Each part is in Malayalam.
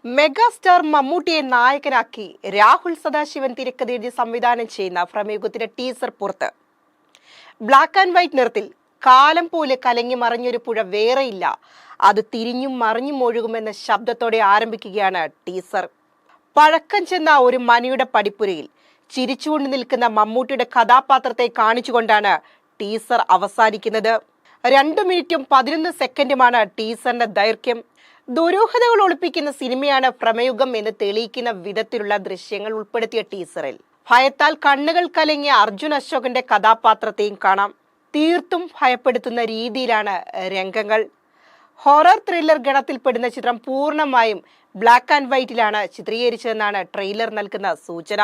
മെഗാസ്റ്റാർ മമ്മൂട്ടിയെ നായകനാക്കി രാഹുൽ സദാശിവൻ തിരക്കഥയെഴുതി സംവിധാനം ചെയ്യുന്ന പ്രമേയുഗത്തിന്റെ ടീസർ പുറത്ത്. ബ്ലാക്ക് ആൻഡ് വൈറ്റ് നിറത്തിൽ കാലം പോലെ കലങ്ങി മറിഞ്ഞൊരു പുഴ വേറെയില്ല, അത് തിരിഞ്ഞും മറിഞ്ഞും ഒഴുകുമെന്ന ശബ്ദത്തോടെ ആരംഭിക്കുകയാണ് ടീസർ. പഴക്കം ചെന്ന ഒരു മനയുടെ പടിപ്പുരയിൽ ചിരിച്ചുകൊണ്ട് നിൽക്കുന്ന മമ്മൂട്ടിയുടെ കഥാപാത്രത്തെ കാണിച്ചുകൊണ്ടാണ് ടീസർ അവസാനിക്കുന്നത്. 2 മിനിറ്റും 11 സെക്കൻഡുമാണ് ടീസറിന്റെ ദൈർഘ്യം. ദുരൂഹതകൾ ഒളിപ്പിക്കുന്ന സിനിമയാണ് പ്രമേയുഗം എന്ന് തെളിയിക്കുന്ന വിധത്തിലുള്ള ദൃശ്യങ്ങൾ ഉൾപ്പെടുത്തിയ ടീസറിൽ ഭയത്താൽ കണ്ണുകൾ കലങ്ങിയ അർജുൻ അശോകന്റെ കഥാപാത്രത്തെയും കാണാം. തീർത്തും ഭയപ്പെടുത്തുന്ന രീതിയിലാണ് രംഗങ്ങൾ. ഹൊറർ ത്രില്ലർ ഗണത്തിൽപ്പെടുന്ന ചിത്രം പൂർണ്ണമായും ബ്ലാക്ക് ആൻഡ് വൈറ്റിലാണ് ചിത്രീകരിച്ചതെന്നാണ് ട്രെയിലർ നൽകുന്ന സൂചന.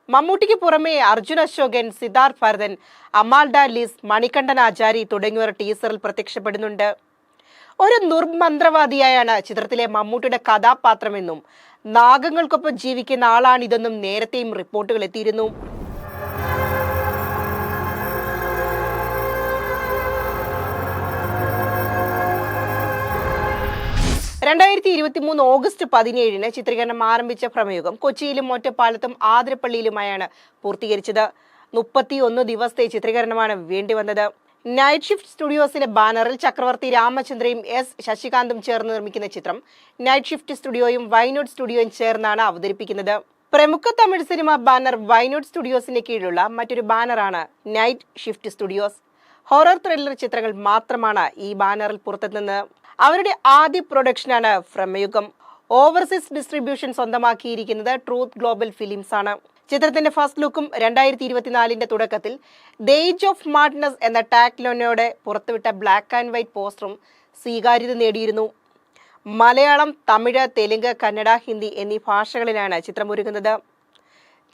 മമ്മൂട്ടിക്ക് പുറമെ അർജുൻ അശോകൻ, സിദ്ധാർത്ഥ് ഭരതൻ, അമാൽഡ ലിസ്, മണികണ്ഠൻ ആചാരി തുടങ്ങിയവർ ടീസറിൽ പ്രത്യക്ഷപ്പെടുന്നുണ്ട്. ഒരു ദുർമന്ത്രവാദിയായാണ് ചിത്രത്തിലെ മമ്മൂട്ടിയുടെ കഥാപാത്രമെന്നും നാഗങ്ങൾക്കൊപ്പം ജീവിക്കുന്ന ആളാണിതെന്നും നേരത്തെയും റിപ്പോർട്ടുകൾ എത്തിയിരുന്നു. ഓഗസ്റ്റ് 17 ചിത്രീകരണം ആരംഭിച്ച പ്രമേയുഗം കൊച്ചിയിലും ഒറ്റപ്പാലത്തും ആതിരപ്പള്ളിയിലുമായാണ് പൂർത്തീകരിച്ചത്. 31 ദിവസത്തെ ചിത്രീകരണമാണ് വേണ്ടിവന്നത്. നൈറ്റ് ഷിഫ്റ്റ് സ്റ്റുഡിയോസിന്റെ ബാനറിൽ ചക്രവർത്തി രാമചന്ദ്രയും എസ് ശശികാന്തും ചേർന്ന് നിർമ്മിക്കുന്ന ചിത്രം നൈറ്റ് ഷിഫ്റ്റ് സ്റ്റുഡിയോയും വൈനോഡ് സ്റ്റുഡിയോയും ചേർന്നാണ് അവതരിപ്പിക്കുന്നത്. പ്രമുഖ തമിഴ് സിനിമ ബാനർ വൈനോഡ് സ്റ്റുഡിയോസിന്റെ കീഴിലുള്ള മറ്റൊരു ബാനറാണ് night shift studios. Horror thriller ചിത്രങ്ങൾ മാത്രമാണ് ഈ ബാനറിൽ പുറത്തെത്തുന്നത്. അവരുടെ ആദ്യ പ്രൊഡക്ഷനാണ് പ്രമേയുഗം. ഓവർസീസ് ഡിസ്ട്രിബ്യൂഷൻ സ്വന്തമാക്കിയിരിക്കുന്നത് ട്രൂത്ത് ഗ്ലോബൽ ഫിലിംസ് ആണ്. ചിത്രത്തിന്റെ ഫസ്റ്റ് ലുക്കും 2024 തുടക്കത്തിൽ ദ ഏജ് ഓഫ് മാഡ്നസ് എന്ന ടാഗ്ലൈനോടെ പുറത്തുവിട്ട ബ്ലാക്ക് ആൻഡ് വൈറ്റ് പോസ്റ്ററും സ്വീകാര്യത നേടിയിരുന്നു. മലയാളം, തമിഴ്, തെലുങ്ക്, കന്നഡ, ഹിന്ദി എന്നീ ഭാഷകളിലാണ് ചിത്രം ഒരുങ്ങുന്നത്.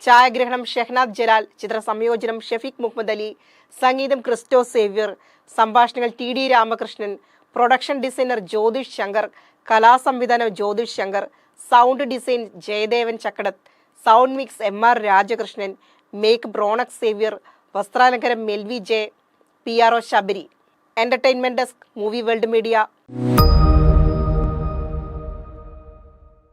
ഛായാഗ്രഹണം ഷെഹ്നാദ് ജലാൽ, ചിത്ര സംയോജനം ഷെഫീഖ് മുഹമ്മദ് അലി, സംഗീതം ക്രിസ്റ്റോ സേവ്യർ, സംഭാഷണങ്ങൾ TD Ramakrishnan, production designer Jyothish Shankar, കലാസംവിധാനം Jyothish Shankar, sound design Jayadevan Chakkadath, sound mix MR Rajakrishnan, makeup Ronex Xavier, വസ്ത്രാലങ്കാരം Melwy J, PRO Sabari. Entertainment desk, movie world media.